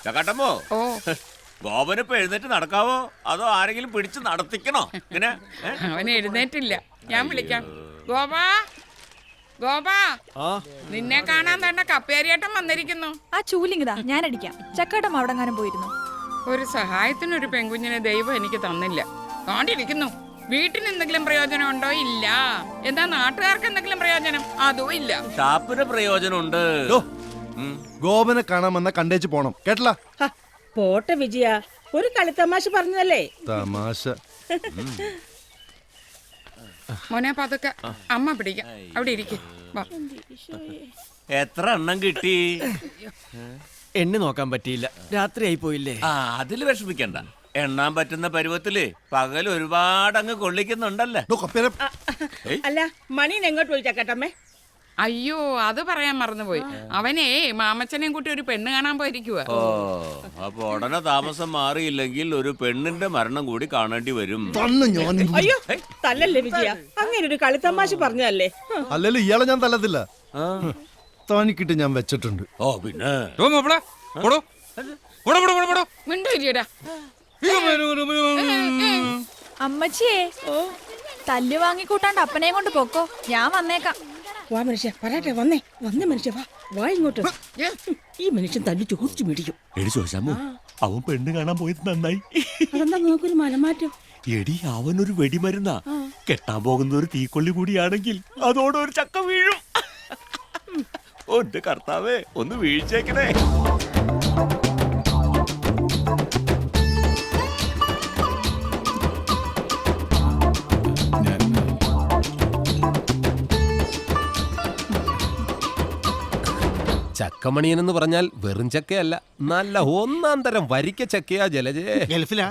ചക്കാട്ടമ്മോ ഗോപനിപ്പോ എഴുന്നേറ്റ് നടക്കാവോ അതോ ആരെങ്കിലും പിടിച്ച് നടത്തിക്കണോ? ഇങ്ങനെ അവൻ എഴുന്നേറ്റില്ല, ഞാൻ വിളിക്കാം. ഗോപാ, ഗോപാ, നിന്നെ കാണാൻ തന്നെ കപ്പേരിയേട്ടൻ വന്നിരിക്കുന്നു. ആ ചൂലിങ്ങിതാ, ഞാൻ അടിക്കാം. ചക്കാട്ടം അവിടെങ്ങാനും പോയിരുന്നു. ഒരു സഹായത്തിനൊരു പെൺകുഞ്ഞിനെ ദൈവം എനിക്ക് തന്നില്ല. കാണ്ടിരിക്കുന്നു. വീട്ടിന് എന്തെങ്കിലും പ്രയോജനം ഉണ്ടോ? ഇല്ല. എന്താ നാട്ടുകാർക്ക് എന്തെങ്കിലും പ്രയോജനം? അതും ഇല്ല. ഷാപ്പിന് പ്രയോജനമുണ്ട്. ഗോപനെ കാണാമെന്ന കണ്ടേച്ച് പോണം, കേട്ടല? പോട്ടെ വിജയ, ഒരു കളിത്തമാശ പറഞ്ഞതല്ലേ. തമാശ. മോനെ പതുക്കെ, അമ്മ പിടിക്കാം. അവിടെ ഇരിക്കും. എത്ര എണ്ണം കിട്ടി? എണ്ണി നോക്കാൻ പറ്റിയില്ല, രാത്രിയായി പോയില്ലേ. അതില് വിഷമിക്കണ്ട. എണ്ണാൻ പറ്റുന്ന പരുവത്തില് പകൽ ഒരുപാട് അങ്ങ് കൊള്ളിക്കുന്നുണ്ടല്ലേ. അല്ല, മണീനെ എങ്ങോട്ട് പോയി ചക്കട്ടമ്മേ? അയ്യോ, അത് പറയാൻ മറന്നുപോയി. അവനേ മാമച്ചനെയും കൂട്ടി ഒരു പെണ്ണ് കാണാൻ പോയിരിക്കുക. ഓ, അപ്പൊ ഉടനെ താമസം മാറിയില്ലെങ്കിൽ ഒരു പെണ്ണിന്റെ മരണം കൂടി കാണേണ്ടി വരും. അയ്യോ, തല്ലല്ലേ വിജയ, അങ്ങനെ ഒരു കളിത്തമാശ പറഞ്ഞതല്ലേ. അല്ലല്ലോ ഇയാളെ ഞാൻ തല്ലത്തില്ല, താനിക്കിട്ട് ഞാൻ വെച്ചിട്ടുണ്ട്. ഓ പിന്നെ മിണ്ടൂരിയടാ. അമ്മച്ചിയേ, തല്ല് വാങ്ങിക്കൂട്ടാണ്ട് അപ്പനെയും കൊണ്ട് പോക്കോ, ഞാൻ വന്നേക്കാം. വാ മനുഷ്യ, പറയട്ടെ, വന്നേ മനുഷ്യ, വാ ഇങ്ങോട്ട്. ഈ മനുഷ്യൻ തല്ലി ചോദിച്ചു മേടിക്കും. എടി ചോദിച്ചാമോ, അവൻ പെണ്ണ് കാണാൻ പോയത് നന്നായി. അതെന്താ നോക്കൊരു മലമാറ്റം? എടി അവനൊരു വെടിമരുന്നാ. കെട്ടാൻ പോകുന്ന ഒരു തീക്കൊള്ളി കൂടിയാണെങ്കിൽ അതോടെ ഒരു ചക്ക വീഴും. ഒന്റെ കർത്താവേ, ഒന്ന് വീഴ്ചേക്കണേ. ചക്കമണിയൻ എന്ന് പറഞ്ഞാൽ വെറും ചക്കയല്ല, നല്ല ഒന്നാം തരം വരിക്ക ചക്കയാ ജലജേ. ഗൾഫിലാ?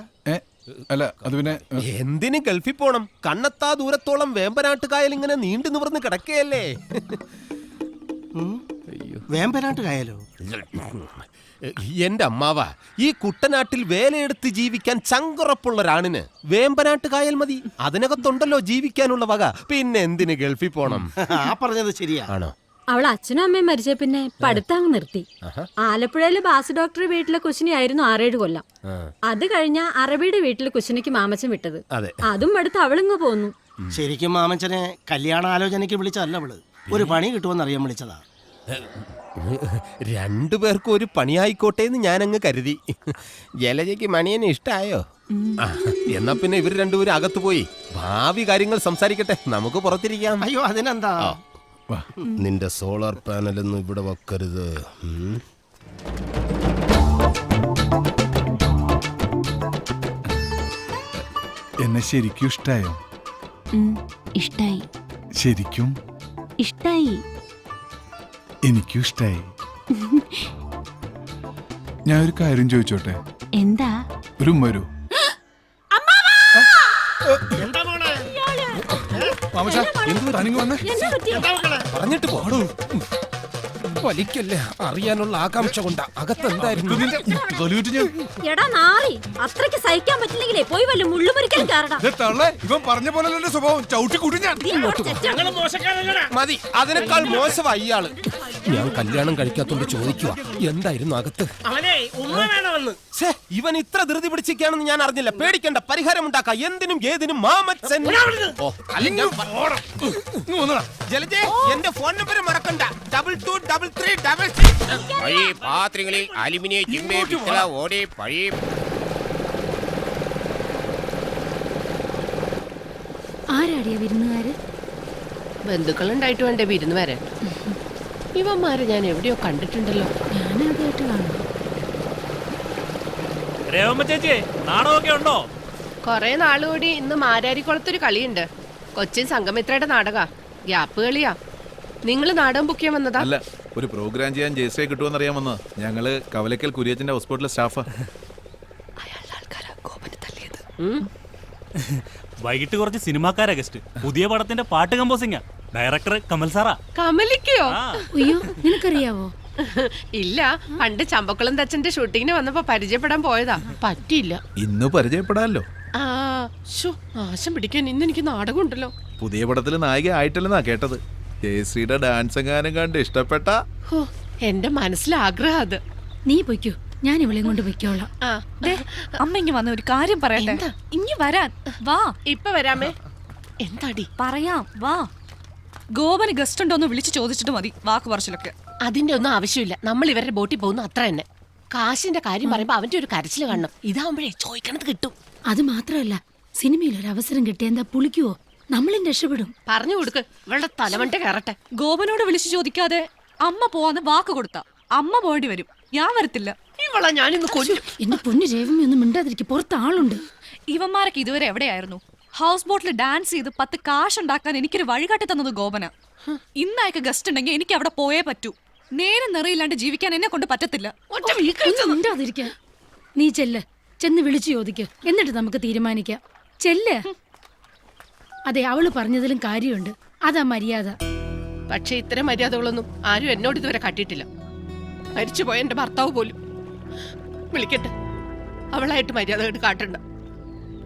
അല്ല, അത് പിന്നെ എന്തിന് ഗൾഫിൽ പോണം? കണ്ണെത്താ ദൂരത്തോളം വേമ്പനാട്ടുകായൽ ഇങ്ങനെ നീണ്ടു നിവർന്ന് കിടക്കുകയല്ലേ. വേമ്പനാട്ടുകായലോ? എന്റെ അമ്മാവ, ഈ കുട്ടനാട്ടിൽ വേലയെടുത്ത് ജീവിക്കാൻ ചങ്കുറപ്പുള്ള ഒരാണിന് വേമ്പനാട്ടുകായൽ മതി. അതിനകത്തുണ്ടല്ലോ ജീവിക്കാനുള്ള വക. പിന്നെ എന്തിന് ഗൾഫിൽ പോണം? ആ പറഞ്ഞത് ശരിയാ. ആണോ? അവൾ അച്ഛനും അമ്മയും മരിച്ച പിന്നെ പഠിത്തം നിർത്തി. ആലപ്പുഴയിലെ ബാസ് ഡോക്ടർ വീട്ടിലെ കുശിനിയായിരുന്നു 6-7 കൊല്ലം. അത് കഴിഞ്ഞ അറബിയുടെ വീട്ടിലെ കുശിനിക്ക് മാമച്ചൻ വിട്ടത്. അതും അടുത്ത് അവളിങ്ങ് പോന്നു. ശരിക്കും മാമച്ചനെ കല്യാണ ആലോചനയ്ക്ക് വിളിച്ചതല്ല അവള്, ഒരു പണി കിട്ടുമെന്ന് അറിയാൻ വിളിച്ചതാ. രണ്ടുപേർക്കും ഒരു പണിയായിക്കോട്ടെ എന്ന് ഞാനങ്ങ് കരുതി. ജലജയ്ക്ക് മണിയനെ ഇഷ്ടായോ? എന്നാ പിന്നെ ഇവർ രണ്ടുപേരും അകത്ത് പോയി ഭാവി കാര്യങ്ങൾ സംസാരിക്കട്ടെ, നമുക്ക് പുറത്തിരിക്കാം. അയ്യോ, അതിനെന്താ. നിന്റെ സോളാർ പാനലൊന്നും ഇവിടെ വെക്കരുത്. എന്നെ ശരിക്കും ഇഷ്ടായോ? ഇഷ്ടായി. ശരിക്കും ഇഷ്ടായി. എനിക്കും ഇഷ്ടായി. ഞാൻ ഒരു കാര്യം ചോദിച്ചോട്ടെ? എന്താ? ഒരു ഉമ്മ വരൂ. പറഞ്ഞിട്ട് പോടൂ. വലിക്കല്ലേ, അറിയാനുള്ള ആകാംക്ഷ കൊണ്ടാ. അകത്തെന്തായിരുന്നു? എടാ നാളെ അത്രയ്ക്ക് സഹിക്കാൻ പറ്റില്ലെങ്കിലേ പോയി വല്ല മുള്ളുമുറിക്കലും കാരണം. ഇവൻ പറഞ്ഞ പോലെ സ്വഭാവം ചവിട്ടി കൂട്ടി ഞാൻ. മതി, അതിനേക്കാൾ മോശമായി ഇയാള്. ഞാൻ കല്യാണം കഴിക്കാത്തോണ്ട് ചോദിക്കുക, എന്തായിരുന്നു അകത്ത്? ഇവൻ ഇത്ര ധൃതി പിടിച്ചിരിക്കുകയാണെന്ന് ഞാൻ അറിഞ്ഞില്ല. പേടിക്കണ്ട, പരിഹാരം ഉണ്ടാക്കാം. എന്തിനും ഏതിനും മാമച്ചൻ. ജലജേ, എന്റെ ഫോൺ നമ്പർ മറക്കണ്ട. 223366. പഴയ പാത്രങ്ങളിൽ അലുമിനിയം, ചിമ്മി, പിത്തള, ഓടി പഴയ. ആരാടിയ വിരുന്നുകാര്? ബന്ധുക്കളുണ്ടായിട്ട് വേണ്ടേ വിരുന്ന് വരാൻ? ഇവന്മാരെ ഞാൻ എവിടെയോ കണ്ടിട്ടുണ്ടല്ലോ. ഞാനാദ്യമായിട്ട് കാണുന്നു. ചേച്ചി, നാടകമൊക്കെ ഉണ്ടോ? കൊറേ നാളുകൂടി ഇന്ന് മാരാരിക്കുളത്തൊരു കളിയുണ്ട്. കൊച്ചിൻ സംഗമിത്രയുടെ നാടക. ഗ്യാപ്പ് കളിയാ. നിങ്ങൾ നാടകം ബുക്ക് ചെയ്യാൻ വന്നതാ? അല്ല, ഒരു പ്രോഗ്രാം ചെയ്യാൻ ജയശ്രീ കിട്ടുമെന്ന് അറിയാൻ വന്നോ. ഞങ്ങള് കവലക്കൽ കുര്യച്ചന്റെ ഹോസ്പിറ്റലിലെ സ്റ്റാഫാ. വൈകിട്ട് കുറച്ച് സിനിമാക്കാരാ ഗസ്റ്റ്. പുതിയ പടത്തിന്റെ പാട്ട് കമ്പോസിംഗാ. ഡയറക്ടർ കമൽ സാറാ. കമലിക്കോ? അയ്യോ, നിനക്കറിയാവോ? ഇല്ല, പണ്ട് ചമ്പക്കുളം തച്ചന്റെ ഷൂട്ടിങ്ങിന് വന്നപ്പോ പരിചയപ്പെടാൻ പോയതാ, പറ്റിയില്ല. ഇന്ന് പരിചയപ്പെടാല്ലോ. നാശം പിടിക്കാൻ ഇന്ന് എനിക്ക് നാടകം ഉണ്ടല്ലോ. പുതിയ പടത്തിൽ നായിക ആയിട്ടില്ലെന്നാ കേട്ടത്. ജയശ്രീയുടെ ഡാൻസ് എങ്ങാനും കണ്ട് ഇഷ്ടപ്പെട്ട. എന്റെ മനസ്സിലാഗ്രഹം അത്. നീ പൊയ്ക്കോ, ഞാൻ ഇവളെയും കൊണ്ട് പൊയ്ക്കോളാം. അമ്മ ഇങ്ങ് വന്ന ഒരു കാര്യം പറയട്ടെ. ഇങ്ങ് വരാൻ വാ. ഇപ്പൊ വരാമേ. എന്താടി പറയാം വാ. ഗോപന് ഗസ്റ്റ് ഉണ്ടോന്ന് വിളിച്ചു ചോദിച്ചിട്ട് മതി വാക്ക് പറച്ചിലൊക്കെ. അതിന്റെ ഒന്നും ആവശ്യമില്ല. നമ്മൾ ഇവരുടെ ബോട്ടിൽ പോകുന്നു അത്ര തന്നെ. കാശിന്റെ കാര്യം പറയുമ്പോ അവന്റെ ഒരു കരച്ചിൽ കാണണം. ഇതാവുമ്പോഴേ ചോദിക്കണത് കിട്ടും. അത് മാത്രമല്ല, സിനിമയിൽ ഒരു അവസരം കിട്ടിയ എന്താ പുളിക്കുവോ? നമ്മളും രക്ഷപ്പെടും. പറഞ്ഞു കൊടുക്ക്, ഇവളുടെ തലമണ്ട കയറട്ടെ. ഗോപനോട് വിളിച്ചു ചോദിക്കാതെ അമ്മ പോവാന്ന് വാക്ക് കൊടുത്ത അമ്മ പോകേണ്ടി വരും. ഞാൻ വരത്തില്ല. ഇവളെ ഞാനിന്ന് കൊല്ലും. എന്റെ പൊന്നു രേവമി ഒന്നും മിണ്ടാതിരിക്കും. പുറത്ത് ആളുണ്ട്. ഇവന്മാരൊക്കെ ഇതുവരെ എവിടെയായിരുന്നു? ഹൗസ് ബോട്ടിൽ ഡാൻസ് ചെയ്ത് 10 കാശ് ഉണ്ടാക്കാൻ എനിക്കൊരു വഴികാട്ടി തന്നത് ഗോപന. ഇന്നയക്ക് ഗസ്റ്റ് ഉണ്ടെങ്കിൽ എനിക്ക് അവിടെ പോയേ പറ്റൂ. നേരം നിറയില്ലാണ്ട് ജീവിക്കാൻ എന്നെ കൊണ്ട് പറ്റത്തില്ല. മിണ്ടാതിരിക്കാൻ. നീ ചെന്ന് വിളിച്ചു ചോദിക്ക്, എന്നിട്ട് നമുക്ക് തീരുമാനിക്കാം. ചെല്ല്. അതെ, അവള് പറഞ്ഞതിലും കാര്യമുണ്ട്. അതാ മര്യാദ. പക്ഷെ ഇത്തരം മര്യാദകളൊന്നും ആരും എന്നോട് ഇതുവരെ കാട്ടിയിട്ടില്ല. മരിച്ചുപോയ എന്റെ ഭർത്താവ് പോലും. വിളിക്കട്ടെ, അവളായിട്ട് മര്യാദ കാട്ടണ്ട.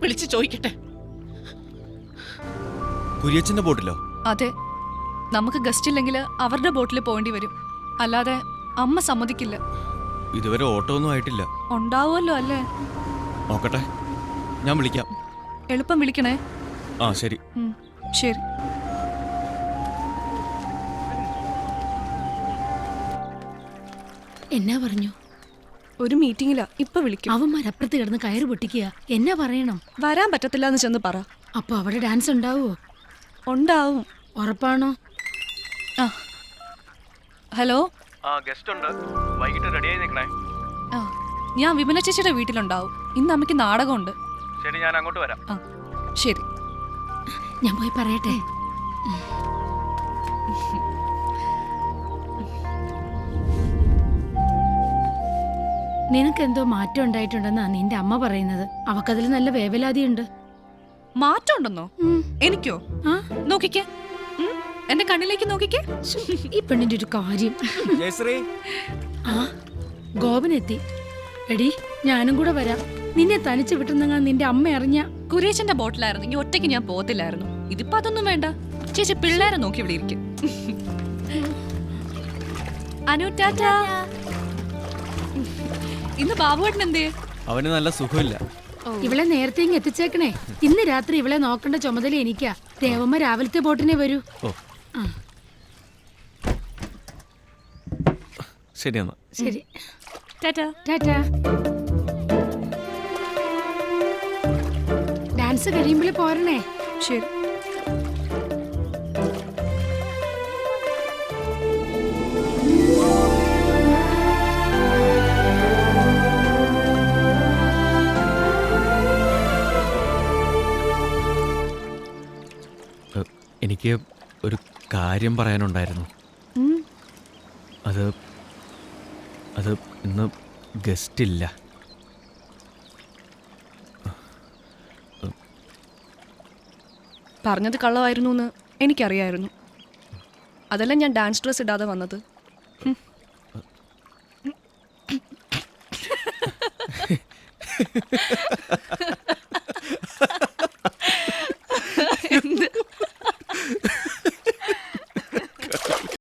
വിളിച്ചു ചോദിക്കട്ടെ. കുര്യച്ചന്റെ ബോട്ടിലോ? അതെ, നമുക്ക് ഗസ്റ്റ് ഇല്ലെങ്കിൽ അവരുടെ ബോട്ടിൽ പോകേണ്ടി വരും. അല്ലാതെ അമ്മ സമ്മതിക്കില്ല. ഇതുവരെ ഓട്ടോ ഒന്നും ആയിട്ടില്ല. ഉണ്ടാവുമല്ലോ അല്ലേ? നോക്കട്ടെ, ഞാൻ വിളിക്കാം. എളുപ്പം വിളിക്കണേ. ആ ശരി. ശരി. എന്നാ പറഞ്ഞു? ഒരു മീറ്റിംഗിലാ, ഇപ്പൊ വിളിക്കും. അവന്മാരപ്പുറത്ത് കിടന്ന് കയറ് പൊട്ടിക്കുക. എന്നാ പറയണം? വരാൻ പറ്റത്തില്ല എന്ന് ചെന്ന് പറ. അപ്പൊ അവിടെ ഡാൻസ് ഉണ്ടാവോ? ഉണ്ടാവും. ഉറപ്പാണോ? ഹലോ, ഗസ്റ്റ് ഉണ്ട്, വൈകിട്ട് റെഡിയായി നിൽക്കണേ. ഞാൻ വിമല ചേച്ചിയുടെ വീട്ടിലുണ്ടാവും. ഇന്ന് അമ്മയ്ക്ക് നാടകമുണ്ട്. ശരി, ഞാൻ അങ്ങോട്ട് വരാം. ശരി, ഞാൻ പോയി പറയട്ടെ. നിനക്കെന്തോ മാറ്റം ഉണ്ടായിട്ടുണ്ടെന്നാ നിന്റെ അമ്മ പറയുന്നത്. അവക്കതിൽ നല്ല വേവലാതിയുണ്ട്. മാറ്റം ഉണ്ടെന്നോ? എനിക്കോ? നോക്കിക്കേ, എന്റെ കണ്ണിലേക്ക് നോക്കിക്കേ. ഈ പെണ്ണിന്റെ ഒരു കാര്യം. ആ, ഗോപനെത്തി. എടി, ഞാനും കൂടെ വരാം. നിന്നെ തനിച്ച് വിട്ടുന്നെങ്ങാൻ നിന്റെ അമ്മ അറിഞ്ഞ. കുരേശന്റെ ബോട്ടിലായിരുന്നെങ്കിൽ ഒറ്റയ്ക്ക് ഞാൻ പോകത്തില്ലായിരുന്നു. ഇതിപ്പോ അതൊന്നും വേണ്ട. ചേച്ചി പിള്ളേരെ നോക്കി ഇവിടെ ഇരിക്കും. അനു, ടാറ്റാ. ഇന്ന് ബാബുവേട്ടൻ എന്തേ? അവന് നല്ല സുഖമില്ല. ഇവളെ നേരത്തെ ഇങ്ങ് എത്തിച്ചേക്കണേ. ഇന്ന് രാത്രി ഇവളെ നോക്കേണ്ട ചുമതല എനിക്കാ. ദേവമ്മ രാവിലത്തെ ബോട്ടിനെ വരൂ. ശരി എന്നാ. ശരി, ടാറ്റാ. ടാറ്റാ. ഡാൻസ് കഴിയുമ്പോഴേ പോരണേ. ശരി. എനിക്ക് ഒരു കാര്യം പറയാനുണ്ടായിരുന്നു. അത് ഇന്ന് ഗസ്റ്റ് ഇല്ല. പറഞ്ഞത് കള്ളമായിരുന്നു എന്ന് എനിക്കറിയായിരുന്നു. അതല്ല ഞാൻ ഡാൻസ് ഡ്രസ് ഇടാതെ വന്നത്.